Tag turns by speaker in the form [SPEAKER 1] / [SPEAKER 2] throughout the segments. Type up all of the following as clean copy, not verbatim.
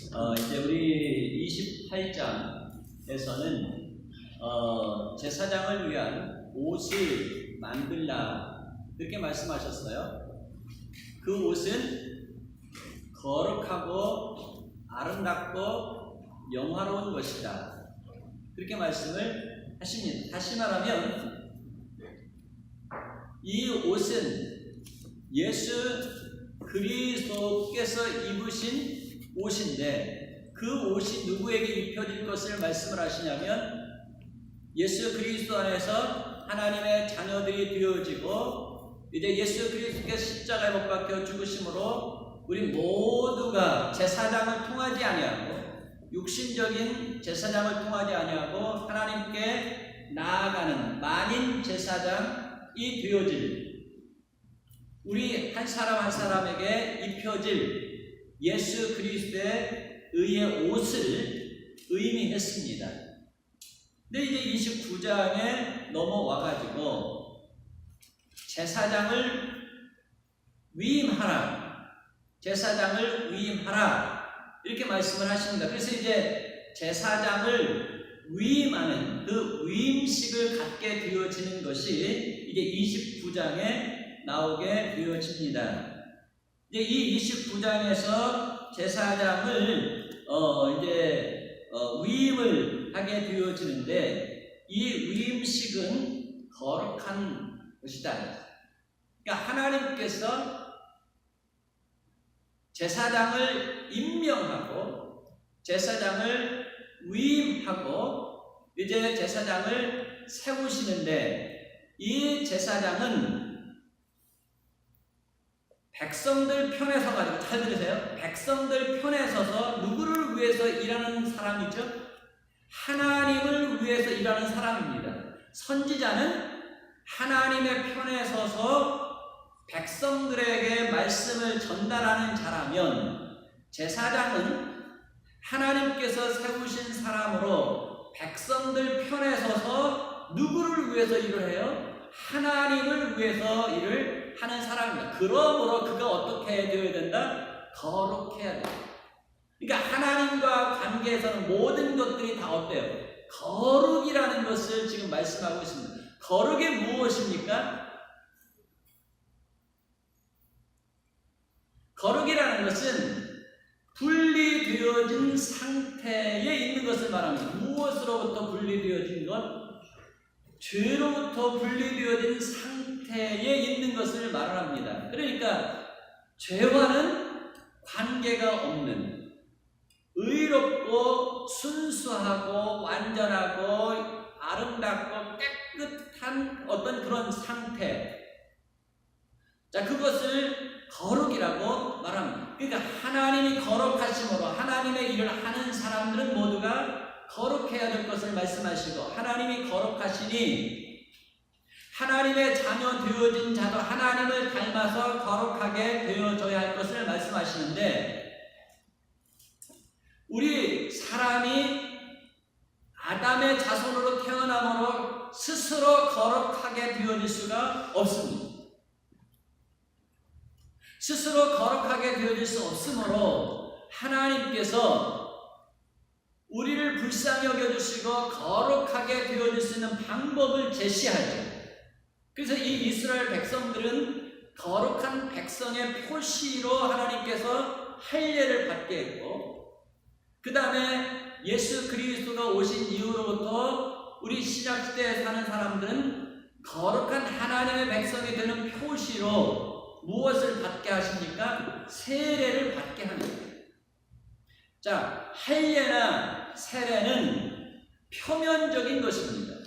[SPEAKER 1] 이제 우리 28장에서는 제사장을 위한 옷을 만들라 그렇게 말씀하셨어요. 그 옷은 거룩하고 아름답고 영화로운 것이다 그렇게 말씀을 하십니다. 다시 말하면 이 옷은 예수 그리스도께서 입으신 옷인데 그 옷이 누구에게 입혀질 것을 말씀을 하시냐면 예수 그리스도 안에서 하나님의 자녀들이 되어지고 이제 예수 그리스도께서 십자가에 못 박혀 죽으심으로 우리 모두가 제사장을 통하지 아니하고 육신적인 제사장을 통하지 아니하고 하나님께 나아가는 만인 제사장이 되어질 우리 한 사람 한 사람에게 입혀질 예수 그리스도의 의의 옷을 의미했습니다. 근데 이제 29장에 넘어와가지고 제사장을 위임하라, 제사장을 위임하라 이렇게 말씀을 하십니다. 그래서 이제 제사장을 위임하는 그 위임식을 갖게 되어지는 것이 이제 29장에 나오게 되어집니다. 이제 이 29장에서 제사장을 위임을 하게 되어지는데 이 위임식은 거룩한 것이다. 그러니까 하나님께서 제사장을 임명하고 제사장을 위임하고 이제 제사장을 세우시는데 이 제사장은 백성들 편에 서가지고 잘 들으세요. 백성들 편에 서서 누구를 위해서 일하는 사람이죠? 하나님을 위해서 일하는 사람입니다. 선지자는 하나님의 편에 서서 백성들에게 말씀을 전달하는 자라면 제사장은 하나님께서 세우신 사람으로 백성들 편에 서서 누구를 위해서 일을 해요? 하나님을 위해서 일을 하는 사람입니다. 그러므로 그가 어떻게 되어야 된다? 거룩해야 된다. 그러니까 하나님과 관계에서는 모든 것들이 다 어때요? 거룩이라는 것을 지금 말씀하고 있습니다. 거룩이 무엇입니까? 거룩이라는 것은 분리되어진 상태에 있는 것을 말합니다. 무엇으로부터 분리되어진 것? 죄로부터 분리되어진 상태에 있는 것을 말합니다. 그러니까 죄와는 관계가 없는 의롭고 순수하고 완전하고 아름답고 깨끗한 어떤 그런 상태, 자 그것을 거룩이라고 말합니다. 그러니까 하나님이 거룩하심으로 하나님의 일을 하는 사람들은 모두가 거룩해야 될 것을 말씀하시고 하나님이 거룩하시니 하나님의 자녀 되어진 자도 하나님을 닮아서 거룩하게 되어져야 할 것을 말씀하시는데 우리 사람이 아담의 자손으로 태어남으로 스스로 거룩하게 되어질 수가 없습니다. 스스로 거룩하게 되어질 수 없으므로 하나님께서 우리를 불쌍히 여겨주시고 거룩하게 되어질 수 있는 방법을 제시하죠. 그래서 이 이스라엘 백성들은 거룩한 백성의 표시로 하나님께서 할례를 받게 했고 그 다음에 예수 그리스도가 오신 이후로부터 우리 신약시대에 사는 사람들은 거룩한 하나님의 백성이 되는 표시로 무엇을 받게 하십니까? 세례를 받게 합니다. 자, 할례나 세례는 표면적인 것입니다.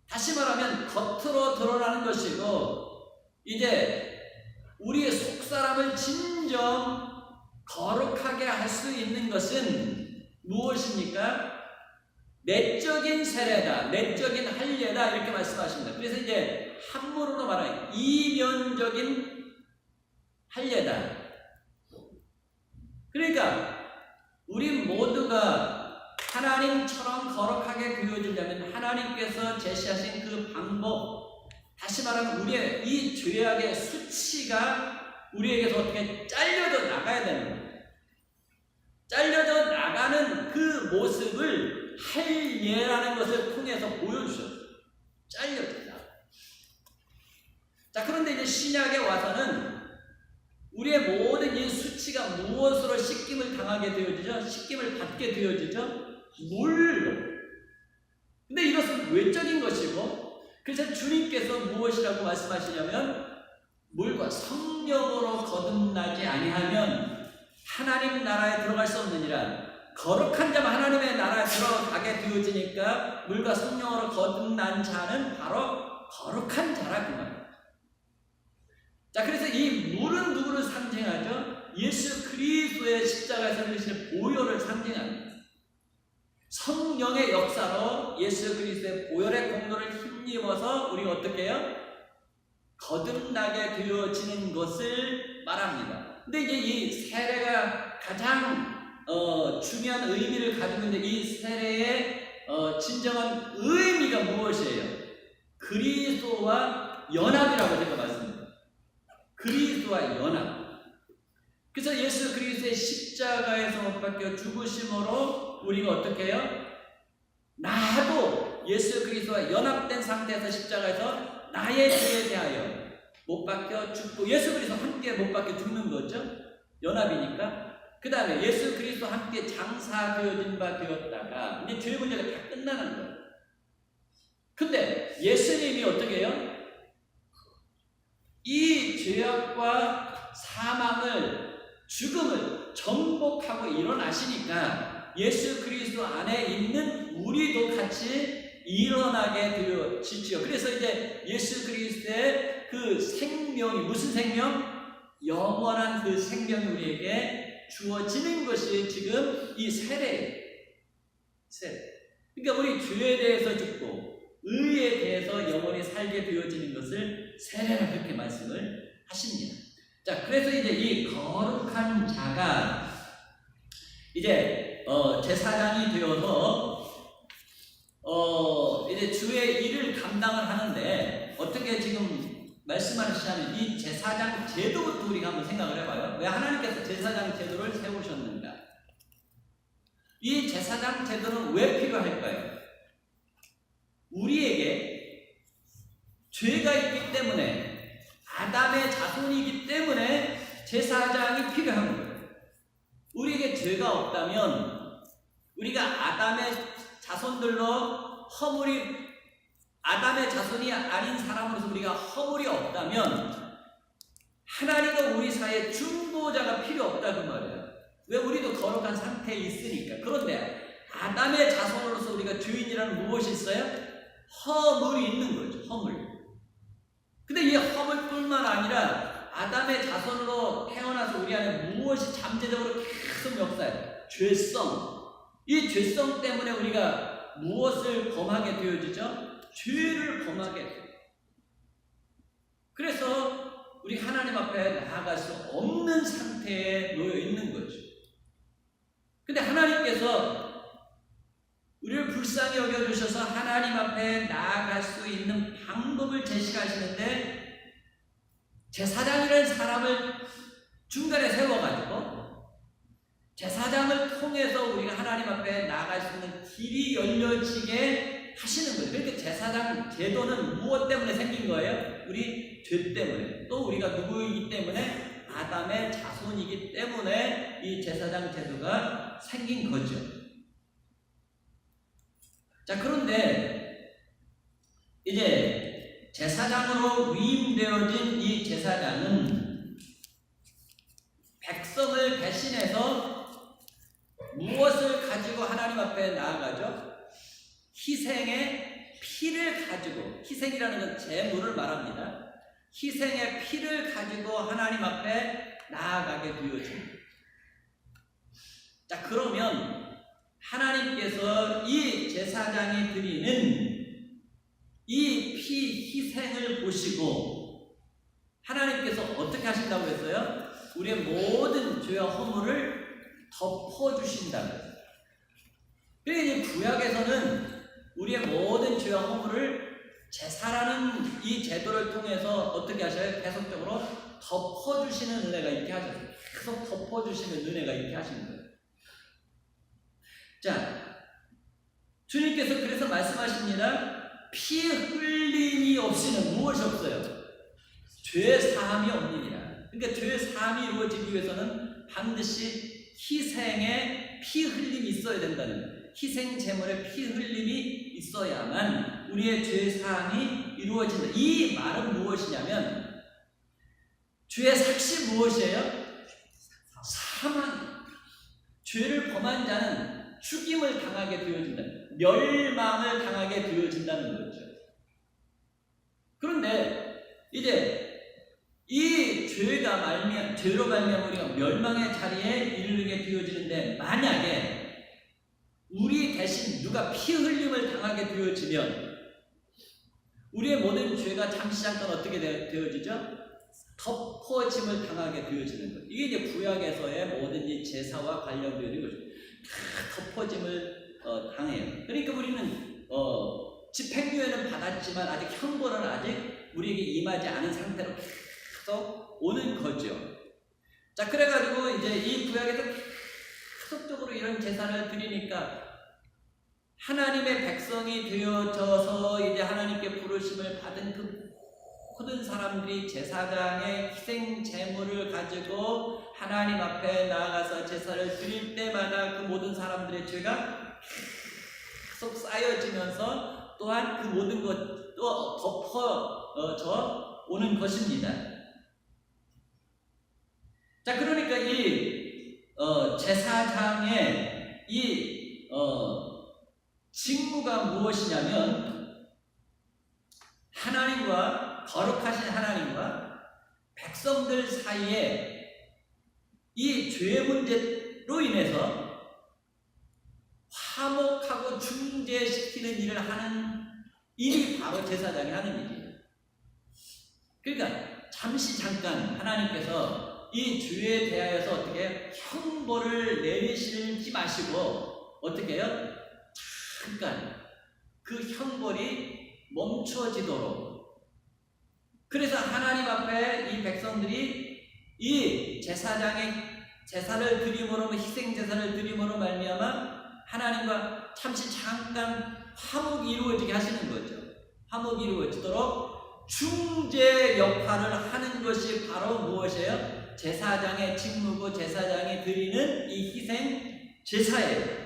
[SPEAKER 1] 다시 말하면 겉으로 드러나는 것이고 이제 우리의 속사람을 진정 거룩하게 할 수 있는 것은 무엇입니까? 내적인 세례다, 내적인 할례다 이렇게 말씀하십니다. 그래서 이제 한문으로 말하면 이면적인 할례다. 그러니까 우리 모두가 하나님처럼 거룩하게 되어지려면 하나님께서 제시하신 그 방법, 다시 말하면 우리의 이 죄악의 수치가 우리에게서 어떻게 잘려져 나가야 되는 거예요. 모습을 할 예라는 것을 통해서 보여주셨어요. 잘렸다. 자, 그런데 이제 신약에 와서는 우리의 모든 이 수치가 무엇으로 씻김을 당하게 되어지죠? 씻김을 받게 되어지죠? 물로. 근데 이것은 외적인 것이고, 그래서 주님께서 무엇이라고 말씀하시냐면 물과 성령으로 거듭나지 아니하면 하나님 나라에 들어갈 수 없느니라. 거룩한 자만 하나님의 나라에 들어가게 되어지니까 물과 성령으로 거듭난 자는 바로 거룩한 자라 그 말이에요. 자, 그래서 이 물은 누구를 상징하죠? 예수 그리스도의 십자가에서 흘리시는 보혈을 상징합니다. 성령의 역사로 예수 그리스도의 보혈의 공로를 힘입어서 우리가 어떻게 해요? 거듭나게 되어지는 것을 말합니다. 근데 이제 이 세례가 가장 중요한 의미를 가지고 있는데 이 세례의 진정한 의미가 무엇이에요? 그리스도와 연합이라고 제가 말씀드립니다. 그리스도와 연합. 그래서 예수 그리스도의 십자가에서 못 박혀 죽으심으로 우리가 어떻게 해요? 나도 예수 그리스도와 연합된 상태에서 십자가에서 나의 죄에 대하여 못 박혀 죽고 예수 그리스도 함께 못 박혀 죽는 거죠. 연합이니까. 그 다음에 예수 그리스도 함께 장사되어진 바 되었다가 이제 죄 문제가 다 끝나는 거예요. 근데 예수님이 어떻게 해요? 이 죄악과 사망을 죽음을 정복하고 일어나시니까 예수 그리스도 안에 있는 우리도 같이 일어나게 되어지죠. 그래서 이제 예수 그리스도의 그 생명이 무슨 생명? 영원한 그 생명이 우리에게 주어지는 것이 지금 이 세례예요. 그러니까 우리 죄에 대해서 죽고 의에 대해서 영원히 살게 되어지는 것을 세례라 그렇게 말씀을 하십니다. 자, 그래서 이제 이 거룩한 자가 이제 제사장이 되어서 이제 주의 일을 감당을 하는데 어떻게 지금 말씀하시냐면 이 제사장 제도부터 우리가 한번 생각을 해봐요. 왜 하나님께서 제사장 제도를 세우셨는가? 이 제사장 제도는 왜 필요할까요? 우리에게 죄가 있기 때문에 아담의 자손이기 때문에 제사장이 필요한 거예요. 우리에게 죄가 없다면 우리가 아담의 자손들로 아담의 자손이 아닌 사람으로서 우리가 허물이 없다면 하나님과 우리 사이에 중보자가 필요 없다 그 말이에요. 왜? 우리도 거룩한 상태에 있으니까. 그런데 아담의 자손으로서 우리가 죄인이라는 무엇이 있어요? 허물이 있는 거죠. 허물. 근데 이 허물뿐만 아니라 아담의 자손으로 태어나서 우리 안에 무엇이 잠재적으로 계속 역사해요? 죄성. 이 죄성 때문에 우리가 무엇을 범하게 되어지죠? 죄를 범하게 돼요. 그래서 우리 하나님 앞에 나아갈 수 없는 상태에 놓여 있는 거죠. 근데 하나님께서 우리를 불쌍히 여겨주셔서 하나님 앞에 나아갈 수 있는 방법을 제시하시는데 제사장이라는 사람을 중간에 세워가지고 제사장을 통해서 우리가 하나님 앞에 나아갈 수 있는 길이 열려지게 하시는 거예요. 그러니까 제사장 제도는 무엇 때문에 생긴 거예요? 우리 죄 때문에. 또 우리가 누구이기 때문에? 아담의 자손이기 때문에 이 제사장 제도가 생긴 거죠. 자, 그런데 이제 제사장으로 위임되어진 이 제사장은 백성을 대신해서 무엇을 가지고 하나님 앞에 나아가죠? 희생의 피를 가지고, 희생이라는 건 제물을 말합니다. 희생의 피를 가지고 하나님 앞에 나아가게 되어집니다. 자, 그러면 하나님께서 이 제사장이 드리는 이 피 희생을 보시고 하나님께서 어떻게 하신다고 했어요? 우리의 모든 죄와 허물을 덮어주신다고 했어요. 그러니까 구약에서는 우리의 모든 죄와 허물을 제사라는 이 제도를 통해서 어떻게 하셔요? 계속적으로 덮어주시는 은혜가 있게 하셨어요. 계속 덮어주시는 은혜가 있게 하시는 거예요. 자, 주님께서 그래서 말씀하십니다. 피 흘림이 없이는 무엇이 없어요? 죄 사함이 없느니라. 그러니까 죄 사함이 이루어지기 위해서는 반드시 희생의 피 흘림이 있어야 된다는 거예요. 희생 제물의 피 흘림이 있어야만 우리의 죄 사함이 이루어진다. 이 말은 무엇이냐면 죄의 삭시 무엇이에요? 사망. 죄를 범한 자는 죽임을 당하게 되어진다. 멸망을 당하게 되어진다는 거죠. 그런데 이제 이 죄로 말미암아 우리가 멸망의 자리에 이르게 되어지는데, 만약에 우리 대신 누가 피 흘림을 당하게 되어지면 우리의 모든 죄가 잠시 잠깐 어떻게 되어지죠? 덮어짐을 당하게 되어지는 거예요. 이게 이제 구약에서의 모든 이 제사와 관련되어 있는 거죠. 다 덮어짐을 당해요. 그러니까 우리는 집행유예는 받았지만 아직 형벌은 아직 우리에게 임하지 않은 상태로 계속 오는 거죠. 자, 그래가지고 이제 이 구약에서 계속적으로 이런 제사를 드리니까 하나님의 백성이 되어져서 이제 하나님께 부르심을 받은 그 모든 사람들이 제사장의 희생 제물을 가지고 하나님 앞에 나아가서 제사를 드릴 때마다 그 모든 사람들의 죄가 계속 쌓여지면서 또한 그 모든 것도 덮어져 오는 것입니다. 자, 그러니까 이 제사장의 이 직무가 무엇이냐면 거룩하신 하나님과 백성들 사이에 이 죄 문제로 인해서 화목하고 중재시키는 일을 하는 일이 바로 제사장이 하는 일이에요. 그러니까 잠시 잠깐 하나님께서 이 죄에 대하여서 어떻게 형벌을 내리시지 마시고 어떻게 해요? 잠깐 그 형벌이 멈춰지도록. 그래서 하나님 앞에 이 백성들이 이 제사장의 제사를 드림으로, 희생 제사를 드림으로 말미암아 하나님과 잠시 잠깐 화목이 이루어지게 하시는 거죠. 화목이 이루어지도록 중재 역할을 하는 것이 바로 무엇이에요? 제사장의 직무고 제사장이 드리는 이 희생 제사예요.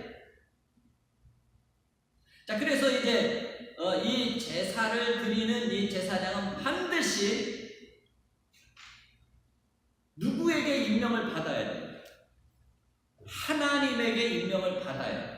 [SPEAKER 1] 자, 그래서 이제 이 제사를 드리는 이 제사장은 반드시 누구에게 임명을 받아야 돼요? 하나님에게 임명을 받아야 돼요.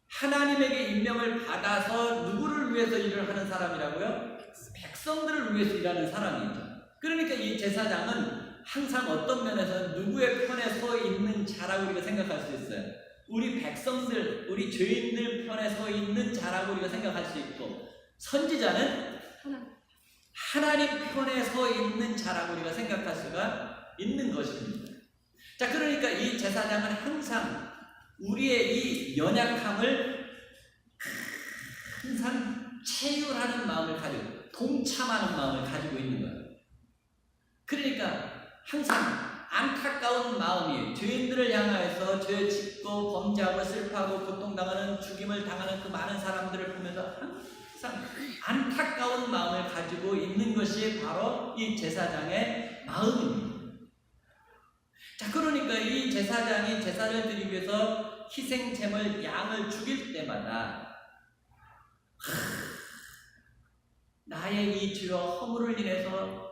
[SPEAKER 1] 하나님에게 임명을 받아서 누구를 위해서 일을 하는 사람이라고요? 백성들을 위해서 일하는 사람이죠. 그러니까 이 제사장은 항상 어떤 면에서 누구의 편에 서 있는 자라고 우리가 생각할 수 있어요. 우리 백성들, 우리 죄인들 편에 서 있는 자라고 우리가 생각할 수 있고, 선지자는 하나님 편에 서 있는 자라고 우리가 생각할 수가 있는 것입니다. 자, 그러니까 이 제사장은 항상 우리의 이 연약함을 항상 체휼하는 마음을 가지고, 동참하는 마음을 가지고 있는 거예요. 그러니까 항상 안타까운 마음이 죄인들을 향하여서 죄 짓고 범죄하고 슬퍼하고 고통당하는, 죽임을 당하는 그 많은 사람들을 보면서 항상 안타까운 마음을 가지고 있는 것이 바로 이 제사장의 마음입니다. 자, 그러니까 이 제사장이 제사를 드리기 위해서 희생 제물 양을 죽일 때마다 나의 이 죄와 허물을 인해서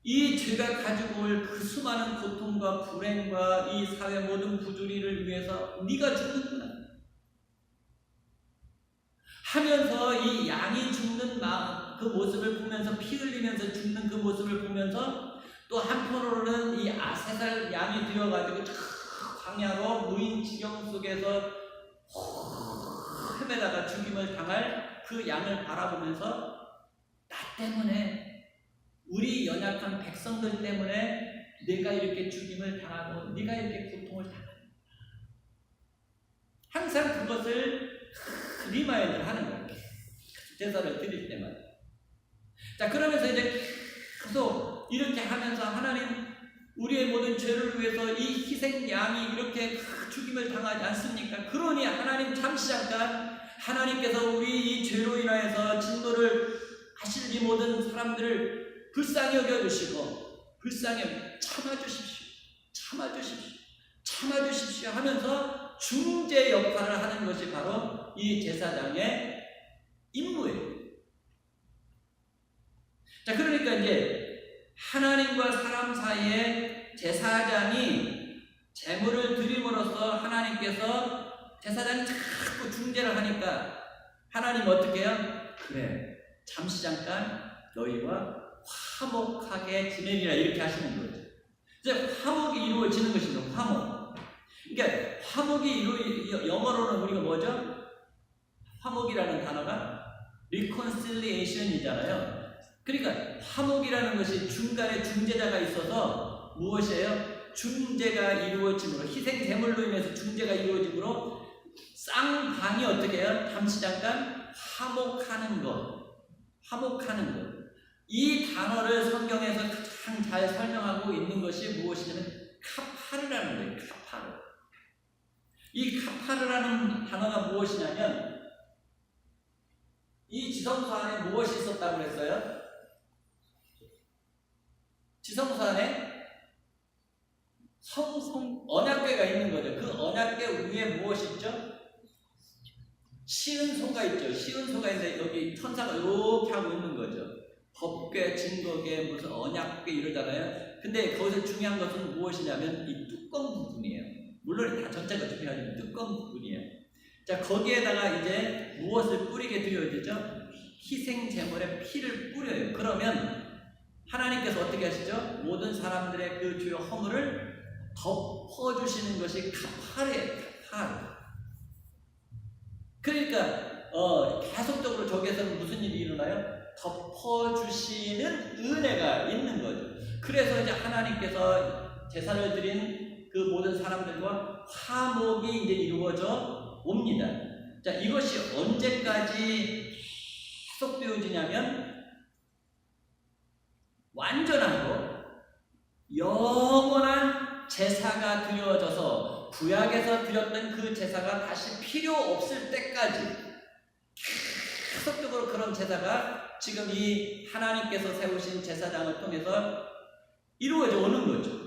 [SPEAKER 1] 이 죄가 가지고 올 그 수많은 고통과 불행과 이 사회 모든 부조리를 위해서 네가 죽는구나 하면서 이 양이 죽는 그 모습을 보면서, 피 흘리면서 죽는 그 모습을 보면서 또 한편으로는 이 아세살 양이 되어가지고 광야로 무인 지경 속에서 헤매다가 죽임을 당할 그 양을 바라보면서 나 때문에, 우리 연약한 백성들 때문에 내가 이렇게 죽임을 당하고 네가 이렇게 고통을 당한다. 항상 그것을 리마인드를 하는 거예요. 제사를 드릴 때마다. 자, 그러면서 이제 계속 이렇게 하면서 하나님, 우리의 모든 죄를 위해서 이 희생 양이 이렇게 죽임을 당하지 않습니까? 그러니 하나님 잠시 잠깐 하나님께서 우리 이 죄로 인하여서 진노를 하실 이 모든 사람들을 불쌍히 여겨주시고 불쌍히 참아주십시오. 참아주십시오 하면서 중재 역할을 하는 것이 바로 이 제사장의 임무예요. 자, 그러니까 이제 하나님과 사람 사이에 제사장이 제물을 드림으로써 하나님께서 제사장이 자꾸 중재를 하니까 하나님 어떻게 해요? 그래, 잠시 잠깐 너희와 화목하게 지내리라 이렇게 하시는 거죠. 이제 화목이 이루어지는 것입니다. 화목. 그러니까 화목이 영어로는 우리가 뭐죠? 화목이라는 단어가 reconciliation이잖아요. 그러니까 화목이라는 것이 중간에 중재자가 있어서 무엇이에요? 중재가 이루어짐으로 희생 제물로 인해서 중재가 이루어짐으로 쌍방이 어떻게 해요? 잠시 잠깐 화목하는 것. 이 단어를 성경에서 가장 잘 설명하고 있는 것이 무엇이냐면 카파르라는 거예요. 카파르. 이 카파르라는 단어가 무엇이냐면 이 지성소 안에 무엇이 있었다고 그랬어요? 지성소 안에 언약궤가 있는 거죠. 그 언약궤 위에 무엇이 있죠? 시은소가 있죠. 시은소가 있는데 여기 천사가 이렇게 하고 있는 거죠. 법궤, 증거궤, 무슨 언약궤 이러잖아요. 근데 거기서 중요한 것은 무엇이냐면 이 뚜껑 부분이에요. 물론 다 전체가 중요하지만 뚜껑 부분이에요. 자, 거기에다가 이제 무엇을 뿌리게 되어지죠? 희생 제물의 피를 뿌려요. 그러면 하나님께서 어떻게 하시죠? 모든 사람들의 그 주요 허물을 덮어주시는 것이 카파르예요. 카파르. 그러니까 계속적으로 저기에서는 무슨 일이 일어나요? 덮어주시는 은혜가 있는 거죠. 그래서 이제 하나님께서 제사를 드린 그 모든 사람들과 화목이 이제 이루어져 옵니다. 자, 이것이 언제까지 계속되어지냐면 완전하고 영원한 제사가 드려져서 구약에서 드렸던 그 제사가 다시 필요 없을 때까지 계속적으로 그런 제사가 지금 이 하나님께서 세우신 제사장을 통해서 이루어져 오는 거죠.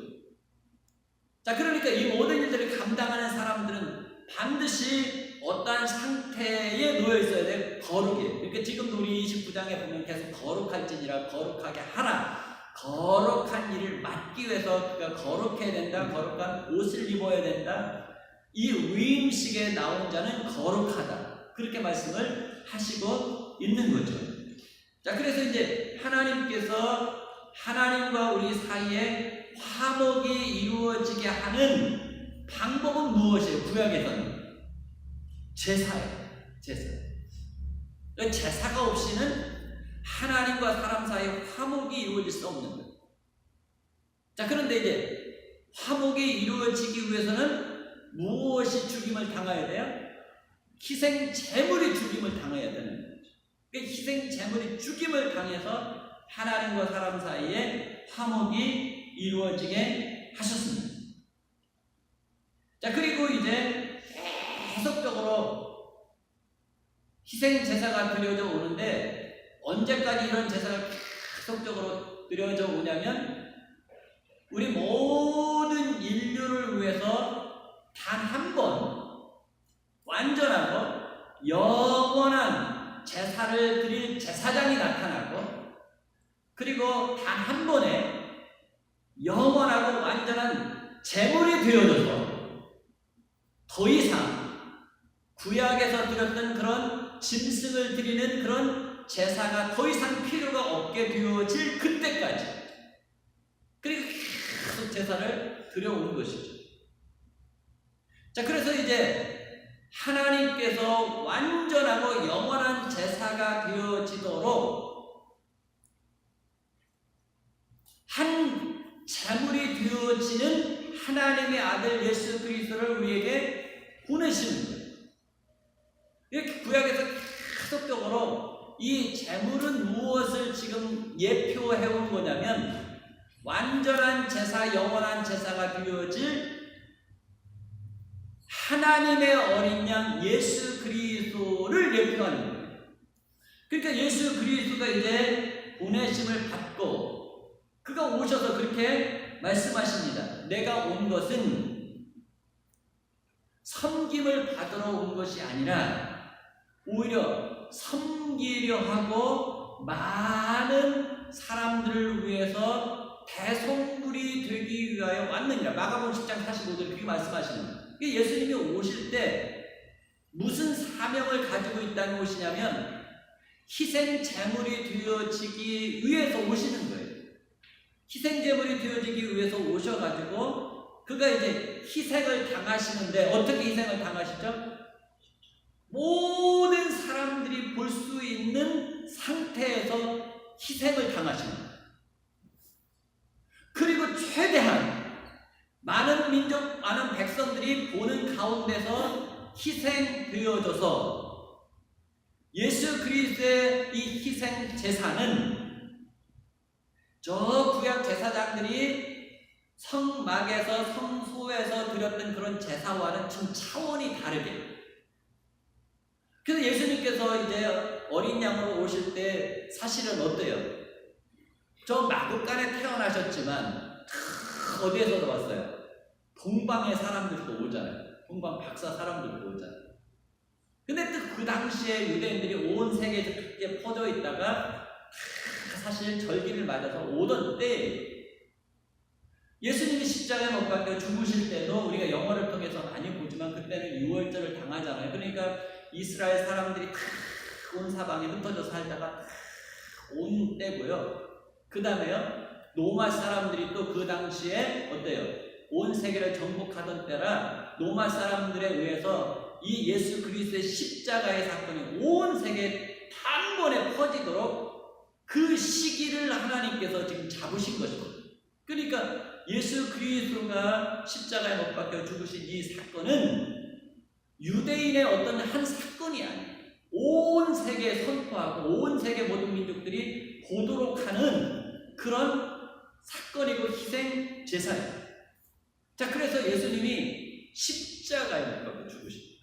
[SPEAKER 1] 자, 그러니까 이 모든 일들을 감당하는 사람들은 반드시 어떠한 상태에 놓여 있어야 돼. 거룩해. 그러니까 지금도 우리 29장에 보면 계속 거룩할지니라 거룩하게 하라. 거룩한 일을 맡기 위해서 그가 거룩해야 된다. 거룩한 옷을 입어야 된다. 이 위임식에 나온 자는 거룩하다. 그렇게 말씀을 하시고 있는 거죠. 자, 그래서 이제 하나님께서 하나님과 우리 사이에 화목이 이루어지게 하는 방법은 무엇이에요? 구약에서는 제사예요. 제사가 없이는 하나님과 사람 사이에 화목이 이루어질 수 없는 거예요. 자, 그런데 이제 화목이 이루어지기 위해서는 무엇이 죽임을 당해야 돼요? 희생 제물이 죽임을 당해야 되는 거죠. 희생 제물이 죽임을 당해서 하나님과 사람 사이에 화목이 이루어지게 하셨습니다. 자, 그리고 이제 계속적으로 희생 제사가 드려져 오는데 언제까지 이런 제사가 계속적으로 드려져 오냐면 우리 모든 인류를 위해서 단 한 번 완전하고 영원한 제사를 드릴 제사장이 나타나고 그리고 단 한 번에 영원하고 완전한 제물이 되어져서 더 이상 구약에서 드렸던 그런 짐승을 드리는 그런 제사가 더 이상 필요가 없게 되어질 그때까지 그리고 계속 제사를 드려오는 것이죠. 자, 그래서 이제 하나님께서 완전하고 영원한 제사가 되어지도록 한 제물이 되어지는 하나님의 아들 예수 그리스도를 우리에게 보내시는 거예요. 이렇게 구약에서 계속적으로 이 제물은 무엇을 지금 예표해 온 거냐면 완전한 제사, 영원한 제사가 드려질 하나님의 어린 양 예수 그리스도를 예표하는 거예요. 그러니까 예수 그리스도가 이제 보내심을 받고 그가 오셔서 그렇게 말씀하십니다. 내가 온 것은 섬김을 받으러 온 것이 아니라 오히려 섬기려 하고 많은 사람들을 위해서 대성물이 되기 위하여 왔느니라. 마가복음 10장 45절 그렇게 말씀하시는 거예요. 예수님이 오실 때 무슨 사명을 가지고 있다는 것이냐면 희생 제물이 되어지기 위해서 오시는 거예요. 희생 제물이 되어지기 위해서 오셔가지고 그가 이제 희생을 당하시는데 어떻게 희생을 당하시죠? 모든 사람들이 볼 수 있는 상태에서 희생을 당하시는 거예요. 그리고 최대한 많은 민족, 많은 백성들이 보는 가운데서 희생되어져서 예수 그리스도의 이 희생 제사는 저 구약 제사장들이 성막에서 성소에서 드렸던 그런 제사와는 좀 차원이 다르게. 그래서 예수님께서 이제 어린 양으로 오실 때 사실은 어때요? 저 마구간에 태어나셨지만 어디에서도 왔어요? 동방의 사람들도 오잖아요. 동방 박사 사람들도 오잖아요. 근데 또 그 당시에 유대인들이 온 세계에 크게 퍼져 있다가 사실 절기를 맞아서 오던 때 예수님이 십자가에 못 박혀 죽으실 때도 우리가 영화를 통해서 많이 보지만 그때는 유월절을 당하잖아요. 그러니까 이스라엘 사람들이 온 사방에 흩어져 살다가 온 때고요. 그 다음에요, 로마 사람들이 또 그 당시에 어때요? 온 세계를 정복하던 때라 로마 사람들에 의해서 이 예수 그리스도의 십자가의 사건이 온 세계에 단번에 퍼지도록 그 시기를 하나님께서 지금 잡으신 것입니다. 그러니까 예수 그리스도가 십자가에 못 박혀 죽으신 이 사건은 유대인의 어떤 한 사건이 아니에요. 온 세계에 선포하고 온 세계 모든 민족들이 보도록 하는 그런 사건이고 희생 제사예요. 자, 그래서 예수님이 십자가에 못 박혀 죽으십니다.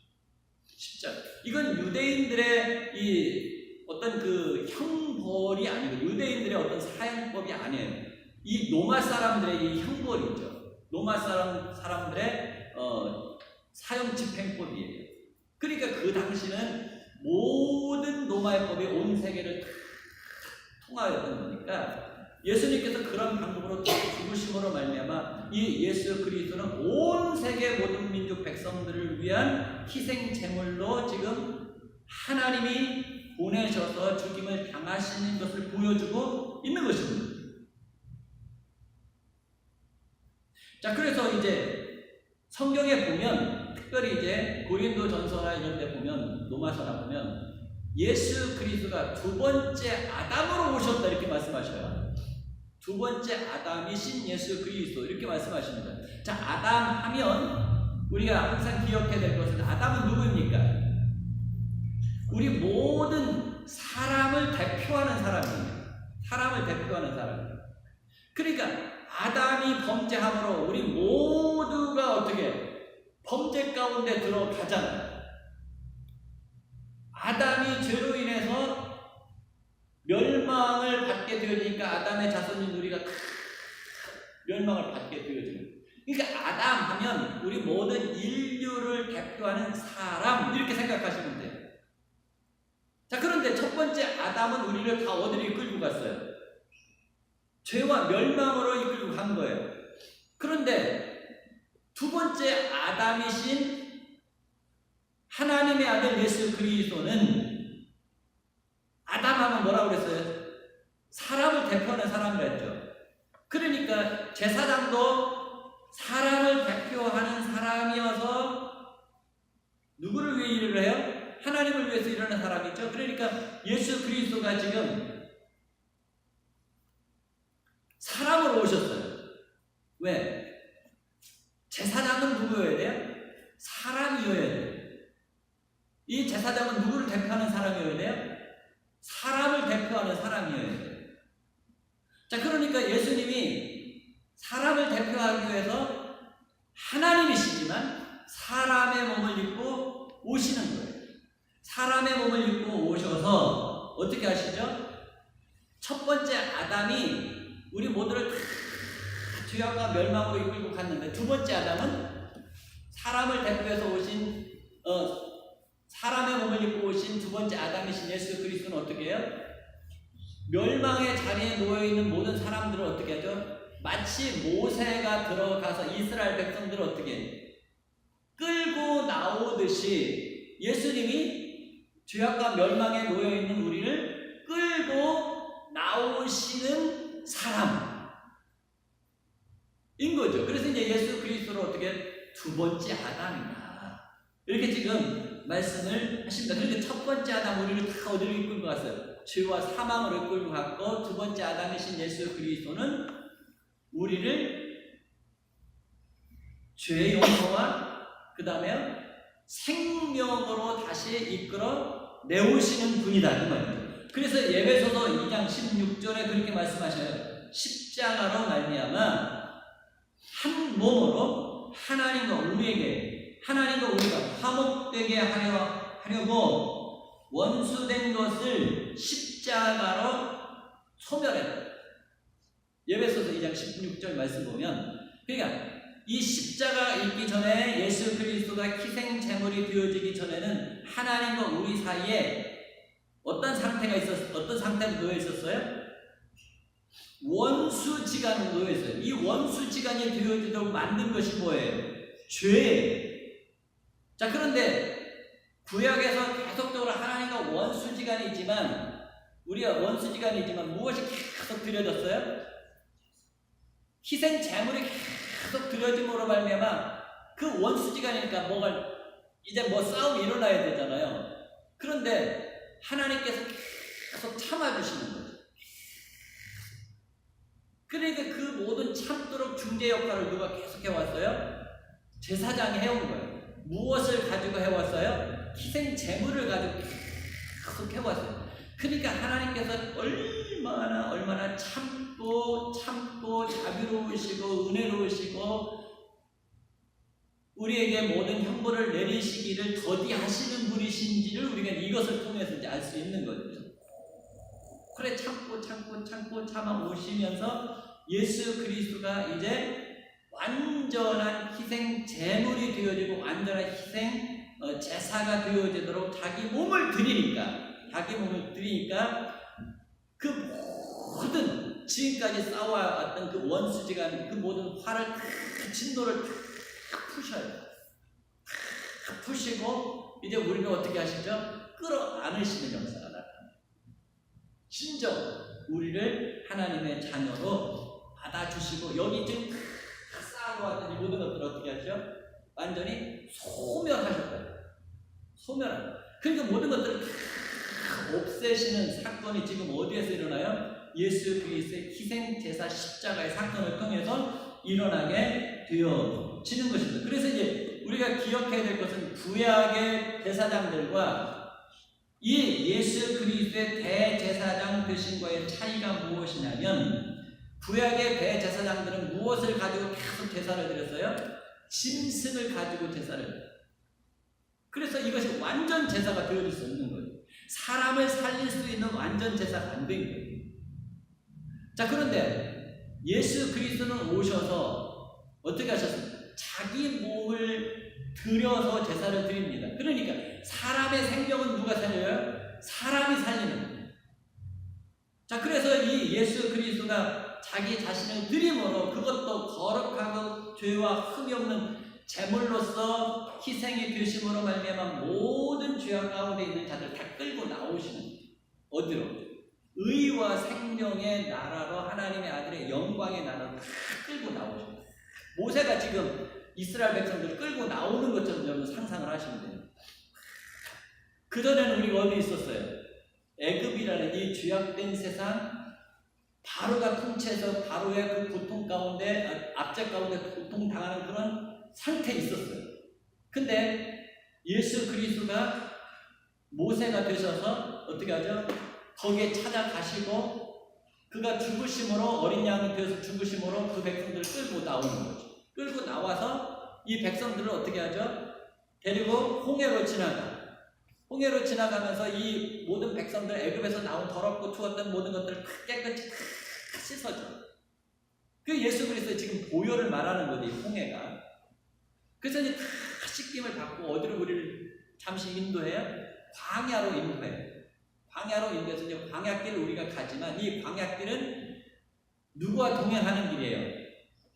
[SPEAKER 1] 십자가. 이건 유대인들의 이 어떤 그 형벌이 아니고 유대인들의 어떤 사형법이 아니에요. 이 로마 사람들의 이 형벌이죠. 로마 사람들의 사형 집행법이에요. 그러니까 그 당시는 모든 로마의 법이 온 세계를 다 통하였던 거니까 예수님께서 그런 방법으로 죽으심으로 말미암아 이 예수 그리스도는 온 세계 모든 민족 백성들을 위한 희생 제물로 지금 하나님이 보내셔서 죽임을 당하시는 것을 보여주고 있는 것입니다. 자, 그래서 이제 성경에 보면 특별히 이제 고린도전서나 이런 데 보면 로마서나 보면 예수 그리스도가 두 번째 아담으로 오셨다 이렇게 말씀하셔요. 두 번째 아담이신 예수 그리스도 이렇게 말씀하십니다. 자, 아담 하면 우리가 항상 기억해야 될 것은 아담은 누구입니까? 우리 모든 사람을 대표하는 사람이에요. 사람을 대표하는 사람이에요. 그러니까 아담이 범죄함으로 우리 모두가 어떻게 범죄 가운데 들어가잖아요. 아담이 죄로 인해서 멸망을 받게 되어지니까 아담의 자손인 우리가 다 멸망을 받게 되어지는. 그러니까 아담 하면 우리 모든 인류를 대표하는 사람 이렇게 생각하시면 돼요. 자, 그런데 첫 번째 아담은 우리를 다 어디로 이끌고 갔어요? 죄와 멸망으로 이끌고 간 거예요. 그런데 두 번째 아담이신 하나님의 아들 예수 그리스도는 아담하면 뭐라고 그랬어요? 사람을 대표하는 사람이라 했죠. 그러니까 제사장도 사람을 대표하는 사람이어서 누구를 위해 일을 해요? 하나님을 위해서 일하는 사람이죠. 그러니까 예수 그리스도가 지금 사람으로 오셨어요. 왜? 제사장은 누구여야 돼요? 사람이어야 돼요. 이 제사장은 누구를 대표하는 사람이어야 돼요? 사람을 대표하는 사람이어야 돼요. 자, 그러니까 예수님이 사람을 대표하기 위해서 하나님이시지만 사람의 몸을 입고 오시는 거예요. 사람의 몸을 입고 오셔서 어떻게 하시죠? 첫 번째 아담이 우리 모두를 다 죄악과 멸망으로 이끌고 갔는데, 두 번째 아담은 사람을 대표해서 오신 사람의 몸을 입고 오신 두 번째 아담이신 예수 그리스도는 어떻게 해요? 멸망의 자리에 놓여있는 모든 사람들을 어떻게 하죠? 마치 모세가 들어가서 이스라엘 백성들을 어떻게 해요? 끌고 나오듯이 예수님이 죄악과 멸망에 놓여있는 우리를 끌고 나오시는 사람인 거죠. 그래서 이제 예수 그리스도를 어떻게 두 번째 아담이다, 이렇게 지금 말씀을 하십니다. 그러니까 첫 번째 아담 우리를 다 어디로 이끌고 갔어요? 죄와 사망으로 이끌고 갔고, 두 번째 아담이신 예수 그리스도는 우리를 죄의 용서와 그 다음에 생명으로 다시 이끌어 내오시는 분이다, 그 말이죠. 그래서 에베소서 2장 16절에 그렇게 말씀하셔요. 십자가로 말미암아 한 몸으로 하나님과 우리가 화목되게 하려고 원수된 것을 십자가로 소멸했다. 에베소서 2장 16절 말씀 보면, 그러니까 이 십자가 있기 전에 예수 그리스도가 희생 제물이 되어지기 전에는 하나님과 우리 사이에 어떤 상태로 놓여 있었어요? 원수지간으로 놓여 있어요. 이 원수지간이 되어지도록 만든 것이 뭐예요? 죄예요. 자, 그런데 구약에서 계속적으로 하나님과 원수지간이 있지만, 우리가 원수지간이 있지만 무엇이 계속 드려졌어요? 희생 제물이 계속 드려짐으로 말미암아 그 원수지간이니까 이제 싸움이 일어나야 되잖아요. 그런데 하나님께서 계속 참아주시는 거죠. 그러니까 그 모든 참도록 중재 역할을 누가 계속 해왔어요? 제사장이 해온 거예요. 무엇을 가지고 해왔어요? 희생 제물을 가지고 계속 해왔어요. 그러니까 하나님께서 얼마나 참고 자비로우시고 은혜로우시고 우리에게 모든 형벌을 내리시기를 더디하시는 분이신지를 우리가 이것을 통해서 이제 알 수 있는 거죠. 그래 참고 참아 오시면서 예수 그리스도가 이제 완전한 희생 제물이 되어지고 완전한 희생 제사가 되어지도록 자기 몸을 드리니까 그 모든 지금까지 싸워왔던 그 원수지간 그 모든 화를 진노를 푸셔요. 푸시고 이제 우리는 어떻게 하시죠? 끌어안으시는 역사가 나타납니다. 진정 우리를 하나님의 자녀로 받아주시고, 여기 지금 쌓아놓았던 이 모든 것들을 어떻게 하죠? 완전히 소멸하셨어요. 소멸하고. 그러니까 모든 것들을 다 없애시는 사건이 지금 어디에서 일어나요? 예수 그리스도의 희생 제사 십자가의 사건을 통해서 일어나게 되어지는 것입니다. 그래서 이제 우리가 기억해야 될 것은 구약의 제사장들과 이 예수 그리스도의 대제사장 되신과의 차이가 무엇이냐면, 구약의 대제사장들은 무엇을 가지고 계속 제사를 드렸어요? 짐승을 가지고 제사를 드렸어요. 그래서 이것이 완전 제사가 되어질 수 없는 거예요. 사람을 살릴 수 있는 완전 제사가 안 된 거예요. 자, 그런데 예수 그리스도는 오셔서 어떻게 하셨습니까? 자기 몸을 들여서 제사를 드립니다. 그러니까 사람의 생명은 누가 살려요? 사람이 살리는 거예요. 자, 그래서 이 예수 그리스도가 자기 자신을 드림으로, 그것도 거룩하고 죄와 흠이 없는 제물로서 희생이 되심으로 말미암아 모든 죄악 가운데 있는 자들 다 끌고 나오시는 거예요. 어디로? 의와 생명의 나라로, 하나님의 아들의 영광의 나라로 다 끌고 나오시는 거예요. 모세가 지금 이스라엘 백성들을 끌고 나오는 것처럼 여러분 상상을 하시면 돼요. 그전에는 우리가 어디 있었어요? 애굽이라는 이 죄악된 세상, 바로가 통치해서 바로의 그 고통 가운데, 압제 가운데 고통당하는 그런 상태에 있었어요. 근데 예수 그리스도가 모세가 되셔서 어떻게 하죠? 거기에 찾아가시고 그가 죽으심으로 어린 양이 되어서 죽으심으로 그 백성들을 끌고 나오는 거죠. 끌고 나와서 이 백성들을 어떻게 하죠? 데리고 홍해로 지나가. 홍해로 지나가면서 이 모든 백성들 애굽에서 나온 더럽고 추웠던 모든 것들을 깨끗이 다 씻어줘. 그 예수 그리스도의 지금 보혈을 말하는 거지, 홍해가. 그래서 이제 다 씻김을 받고 어디로 우리를 잠시 인도해요? 광야로 인도해요. 광야로 인도해서 이제 광야길을 우리가 가지만 이 광야길은 누구와 동행하는 길이에요?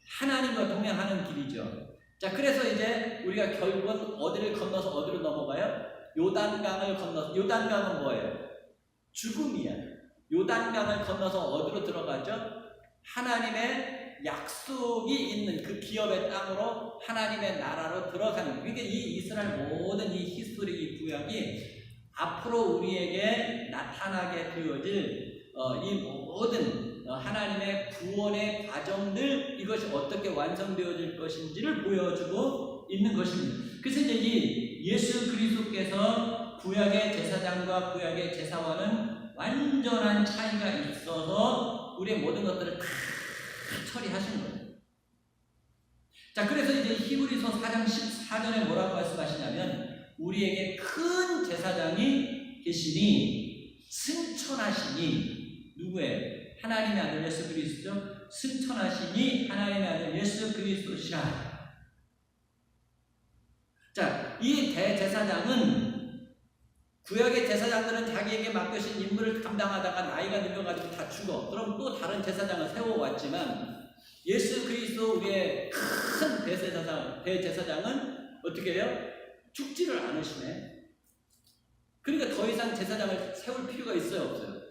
[SPEAKER 1] 하나님과 동행하는 길이죠. 자, 그래서 이제 우리가 결국은 어디를 건너서 어디로 넘어가요? 요단강을 건너서, 요단강은 뭐예요? 죽음이야. 요단강을 건너서 어디로 들어가죠? 하나님의 약속이 있는 그 기업의 땅으로 하나님의 나라로 들어가는. 그러니까 이 이스라엘 모든 이 히스토리, 이 구약이 앞으로 우리에게 나타나게 되어질 이 모든 하나님의 구원의 과정들, 이것이 어떻게 완성되어질 것인지를 보여주고 있는 것입니다. 그래서 이제 이 예수 그리스도께서 구약의 제사장과 구약의 제사와는 완전한 차이가 있어서 우리의 모든 것들을 다 처리하신 거예요. 자, 그래서 이제 히브리서 4장 14절에 뭐라고 말씀하시냐면, 우리에게 큰 제사장이 계시니 승천하시니, 누구예요? 하나님의 아들 예수 그리스도죠. 승천하시니 하나님의 아들 예수 그리스도시라. 자, 이 대제사장은, 구약의 제사장들은 자기에게 맡겨진 임무를 감당하다가 나이가 늙어가지고 다 죽어. 그럼 또 다른 제사장을 세워왔지만, 예수 그리스도 우리의 큰 대제사장은 어떻게 해요? 죽지를 않으시네. 그러니까 더 이상 제사장을 세울 필요가 있어요, 없어요?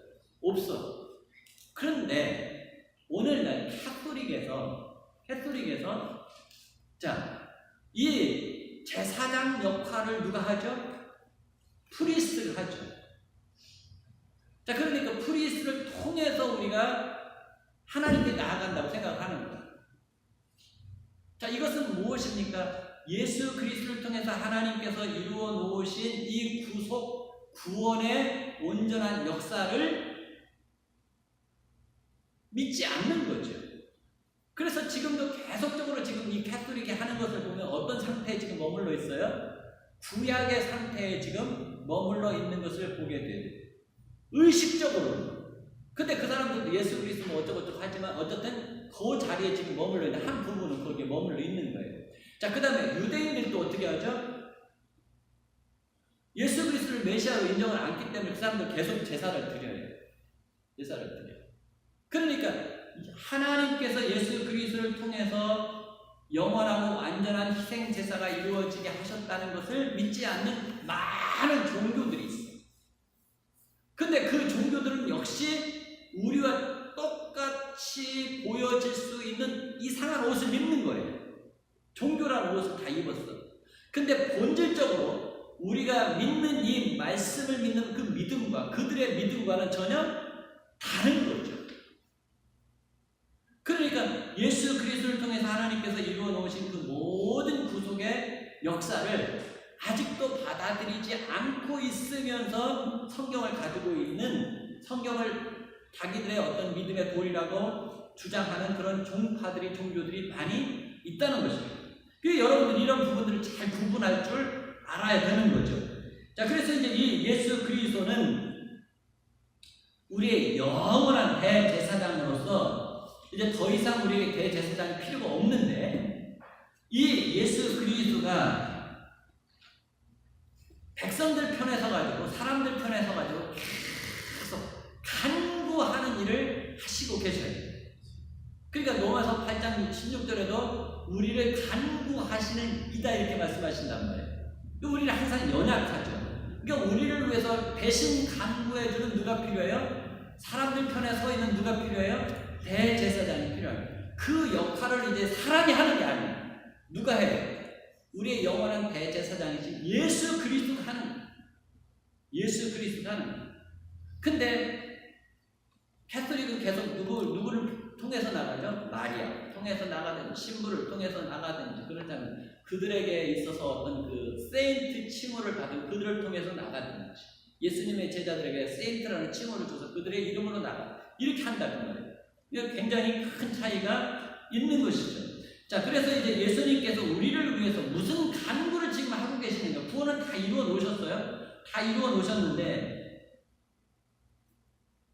[SPEAKER 1] 없어. 그런데 오늘날 캐톨릭에서 자, 이 제사장 역할을 누가 하죠? 프리스트가 하죠. 자, 그러니까 프리스트를 통해서 우리가 하나님께 나아간다고 생각하는 거예요. 자, 이것은 무엇입니까? 예수 그리스도를 통해서 하나님께서 이루어 놓으신 이 구속, 구원의 온전한 역사를 믿지 않는 거죠. 그래서 지금도 계속적으로 지금 이 캐톨릭이 하는 것을 보면 어떤 상태에 지금 머물러 있어요? 구약의 상태에 지금 머물러 있는 것을 보게 돼요. 의식적으로. 근데 그 사람들도 예수 그리스도 뭐 어쩌고저쩌고 하지만 어쨌든 그 자리에 지금 머물러 있는 한 부분은 거기에 머물러 있는 거예요. 자, 그 다음에 유대인들도 어떻게 하죠? 예수 그리스도를 메시아로 인정을 않기 때문에 그 사람들 계속 제사를 드려요. 제사를 드려요. 그러니까 하나님께서 예수 그리스도를 통해서 영원하고 완전한 희생 제사가 이루어지게 하셨다는 것을 믿지 않는 많은 종교들이 있어요. 근데 그 종교들은 역시 우리와 똑같이 보여질 수 있는 이상한 옷을 입는 거예요. 종교라는 옷을 다 입었어. 근데 본질적으로 우리가 믿는 이 말씀을 믿는 그 믿음과 그들의 믿음과는 전혀 다른 거죠. 그러니까 예수 그리스도를 통해서 하나님께서 이루어 놓으신 그 모든 구속의 역사를 아직도 받아들이지 않고 있으면서 성경을 가지고 있는, 성경을 자기들의 어떤 믿음의 도리라고 주장하는 그런 종파들이, 종교들이 많이 있다는 것입니다. 그래서 여러분들 이런 부분들을 잘 구분할 줄 알아야 되는 거죠. 자, 그래서 이제 이 예수 그리스도는 우리의 영원한 대제사장으로서 이제 더 이상 우리에게 대제사장이 필요가 없는데, 이 예수 그리스도가 백성들 편에 서가지고, 사람들 편에 서가지고 계속 간구하는 일을 하시고 계셔요. 그러니까 로마서 8장 16절에도 우리를 간구하시는 이다 이렇게 말씀하신단 말이에요. 우리는 항상 연약하죠. 그러니까 우리를 위해서 대신 간구해주는 누가 필요해요? 사람들 편에 서 있는 누가 필요해요? 대제사장이 필요해요. 그 역할을 이제 사람이 하는 게 아니에요. 누가 해요? 우리의 영원한 대제사장이신 예수 그리스도가 하는 거예요. 예수 그리스도가 하는 거예요. 근데 캐톨릭은 계속 누구를 통해서 나가죠? 마리아 통해서 나가든지 신부를 통해서 나가든지, 그렇다면 그들에게 있어서 어떤 그 세인트 칭호를 받은 그들을 통해서 나가든지, 예수님의 제자들에게 세인트라는 칭호를 줘서 그들의 이름으로 나가. 이렇게 한다는 거예요. 이거 굉장히 큰 차이가 있는 것이죠. 자, 그래서 이제 예수님께서 우리를 위해서 무슨 간구를 지금 하고 계시는가? 구원은 다 이루어 놓으셨어요. 다 이루어 놓으셨는데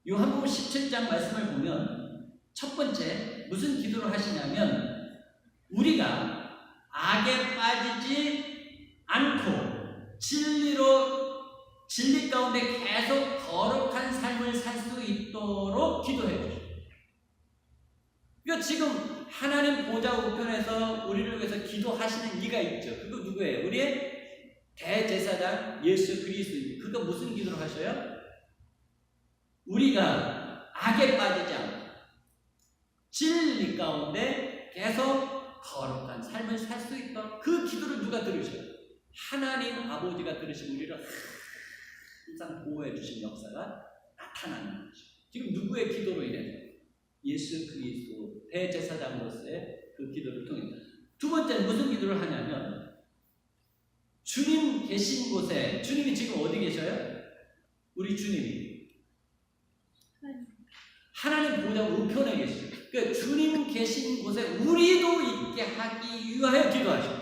[SPEAKER 1] 요한복음 17장 말씀을 보면 첫 번째 무슨 기도를 하시냐면 우리가 악에 빠지지 않고 진리 가운데 계속 거룩한 삶을 살 수 있도록 기도해 주십시오. 그러니까 지금 하나님 보좌 우편에서 우리를 위해서 기도하시는 이가 있죠. 그거 누구예요? 우리의 대제사장 예수 그리스도입니다. 그거 무슨 기도를 하셔요? 우리가 악에 빠지지 않고 진리 가운데 계속 거룩한 삶을 살 수 있도록 그 기도를 누가 들으셔요? 하나님 아버지가 들으신 우리를 항상 보호해 주신 역사가 나타나는 거죠. 지금 누구의 기도로 인해서? 예수 그리스도 대제사장으로서의 그 기도를 통해. 두 번째는 무슨 기도를 하냐면 주님 계신 곳에, 주님이 지금 어디 계셔요? 우리 주님이 하나님 보좌 우편에 계시죠. 그러니까 주님 계신 곳에 우리도 있게 하기 위하여 기도하십니다.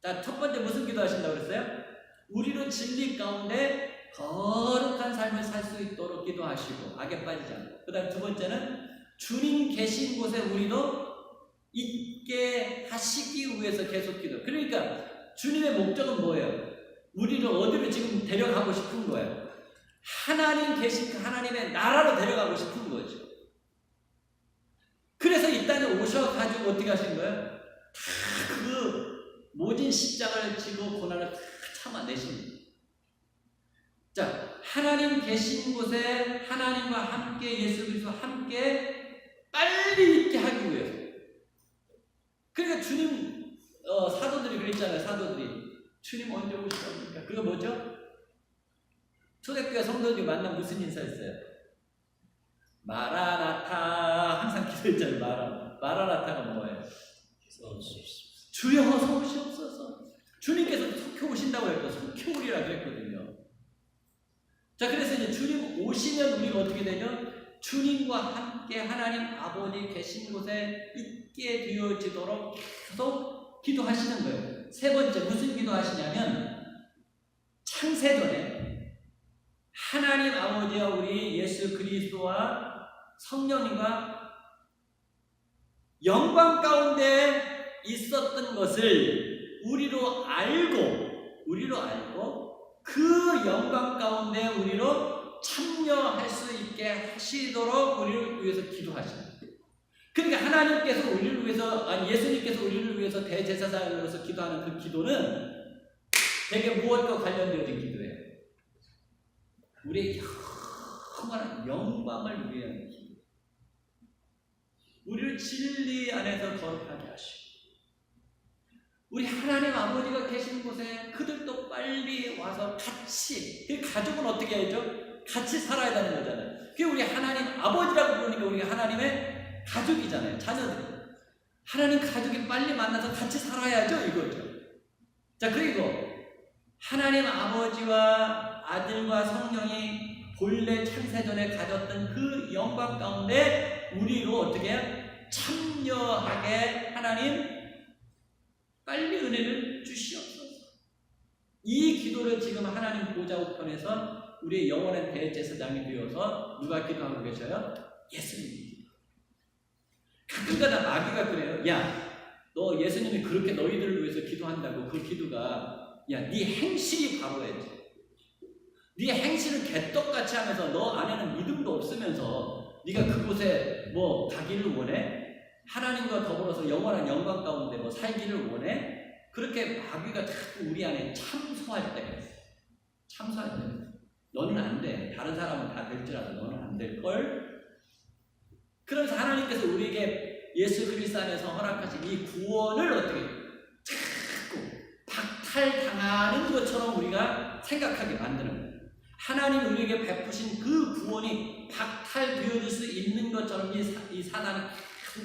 [SPEAKER 1] 자, 첫 번째 무슨 기도 하신다고 그랬어요? 우리로 진리 가운데 거룩한 삶을 살 수 있도록 기도하시고 악에 빠지지 않고. 그 다음 두 번째는 주님 계신 곳에 우리도 있게 하시기 위해서 계속 기도. 그러니까 주님의 목적은 뭐예요? 우리를 어디로 지금 데려가고 싶은 거예요? 하나님 계신 그 하나님의 나라로 데려가고 싶은 거죠. 그래서 이 땅에 오셔가지고 어떻게 하신 거예요? 다 그 모진 십자가를 지고 고난을 다 참아내십니다. 자, 하나님 계신 곳에 하나님과 함께 예수 그리스도와 함께 빨리 있게 하기 위해서. 그러니까 주님 사도들이 그랬잖아요. 사도들이 주님 언제 오시렵니까? 그거 뭐죠? 초대교회 성도들이 만나면 무슨 인사했어요? 마라나타. 항상 기도했잖아요. 마라나타가 뭐예요? 주여 어서 오시옵소서. 주님께서 속히 오신다고 했고 속히 오리라 그랬거든요. 자, 그래서 이제 주님 오시면 우리가 어떻게 되죠? 주님과 함께 하나님 아버지 계신 곳에 있게 되어지도록 계속 기도하시는 거예요. 세 번째 무슨 기도하시냐면 창세전에 하나님 아버지와 우리 예수 그리스도와 성령님과 영광 가운데 있었던 것을 우리로 알고 그 영광 가운데 우리로 참여할 수 있게 하시도록 우리를 위해서 기도하십니다. 그러니까 하나님께서 우리를 위해서, 아니 예수님께서 우리를 위해서 대제사장으로서 기도하는 그 기도는 되게 무엇과 관련되어진 기도예요? 우리의 영원한 영광을 위한 기도. 우리를 진리 안에서 거룩하게 하시고 우리 하나님 아버지가 계신 곳에 그들도 빨리 와서 같이, 그 가족은 어떻게 해야죠? 같이 살아야 되는 거잖아요. 그게 우리 하나님 아버지라고 부르니까 우리가 하나님의 가족이잖아요. 자녀들이. 하나님 가족이 빨리 만나서 같이 살아야죠, 이거죠. 자, 그리고 하나님 아버지와 아들과 성령이 본래 창세전에 가졌던 그 영광 가운데 우리로 어떻게 해요? 참여하게 하나님 빨리 은혜를 주시옵소서. 이 기도를 지금 하나님 보좌 우편에서 우리의 영원한 대제사장이 되어서 누가 기도하고 계셔요? 예수님이. 가끔가다 마귀가 그래요. 야, 너 예수님이 그렇게 너희들을 위해서 기도한다고 그 기도가 야, 네 행실이 바로야지. 네 행실은 개떡같이 하면서 너 안에는 믿음도 없으면서 네가 그곳에 뭐 가기를 원해? 하나님과 더불어서 영원한 영광 가운데 뭐 살기를 원해? 그렇게 마귀가 자꾸 우리 안에 참소할 때가 있어. 참소할 때. 너는 안 돼. 다른 사람은 다 될지라도 너는 안 될걸? 그러면서 하나님께서 우리에게 예수 그리스도 안에서 허락하신 이 구원을 어떻게 자꾸 박탈당하는 것처럼 우리가 생각하게 만드는 거예요. 하나님 우리에게 베푸신 그 구원이 박탈되어질 수 있는 것처럼 이 사단은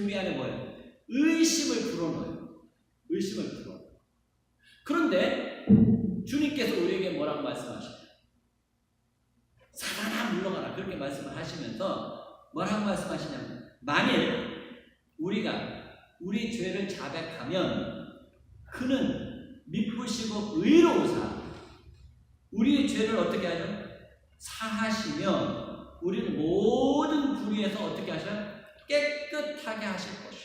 [SPEAKER 1] 우리 안에 뭐예요? 의심을 불어넣어요. 의심을 불어넣어요. 그런데 주님께서 우리에게 뭐라고 말씀하시나요? 사단아 물러가라 그렇게 말씀을 하시면서 뭐라고 말씀하시냐면, 만일 우리가 우리 죄를 자백하면 그는 미쁘시고 의로우사 우리의 죄를 어떻게 하죠? 사하시며 우리를 모든 불의에서 어떻게 하셔? 깨끗하게 하실 것이요.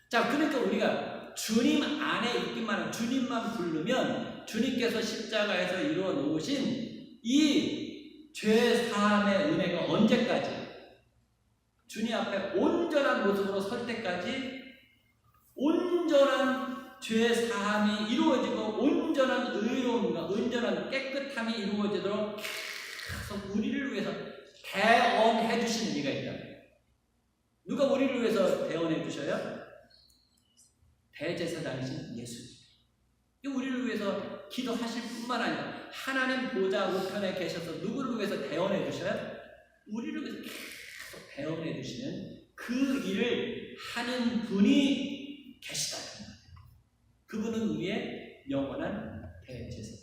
[SPEAKER 1] 자, 그러니까 우리가 주님 안에 있기만 하면, 주님만 부르면 주님께서 십자가에서 이루어 놓으신 이 죄 사함의 은혜가 언제까지? 주님 앞에 온전한 모습으로 설 때까지 온전한 죄 사함이 이루어지고 온전한 의로움과 온전한 깨끗함이 이루어지도록 계속 우리를 위해서 대언해 주시는 이가 있다. 누가 우리를 위해서 대언해 주셔요? 대제사장이신 예수님. 우리를 위해서 기도하실 뿐만 아니라 하나님 보좌 우편에 계셔서 누구를 위해서 대언해 주셔요? 우리를 위해서 계속 대언해 주시는 그 일을 하는 분이 계시다. 그분은 우리의 영원한 대제사장.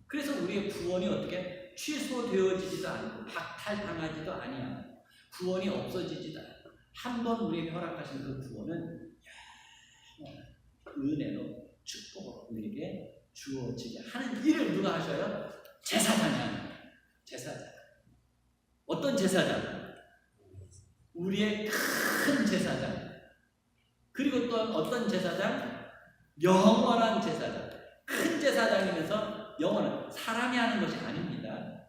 [SPEAKER 1] 그래서 우리의 구원이 어떻게 취소되어지지도 않고 박탈당하지도 아니하고 구원이 없어지지도 않고 한 번 우리에게 허락하신 그 구원은 은혜로 축복으로 우리에게 주어지게 하는 일을 누가 하셔요? 제사장이 하는 거예요. 제사장. 어떤 제사장? 우리의 큰 제사장. 그리고 또 어떤 제사장? 영원한 제사장. 큰 제사장이면서 영원한, 사람이 하는 것이 아닙니다.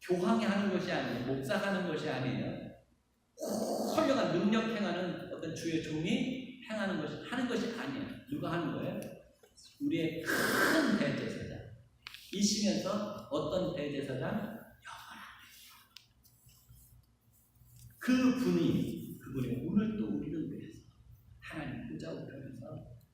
[SPEAKER 1] 교황이 하는 것이 아니에요. 목사가 하는 것이 아니에요. 훌륭한 능력 행하는 어떤 주의 종이 하는 것이 아니에요. 누가 하는 거예요? 우리의 큰 대제사장. 이시면서 어떤 대제사장? 영원한 대제사장. 그분이 오늘 또 우리를 위해서 하나님 보좌 우편에서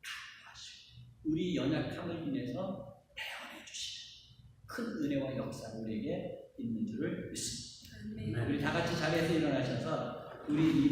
[SPEAKER 1] 간구하시고 우리 연약함을 인해서 대언해 주시는 큰 은혜와 역사가 우리에게 있는 줄을 믿습니다. 우리 다 같이 자리에서 일어나셔서 우리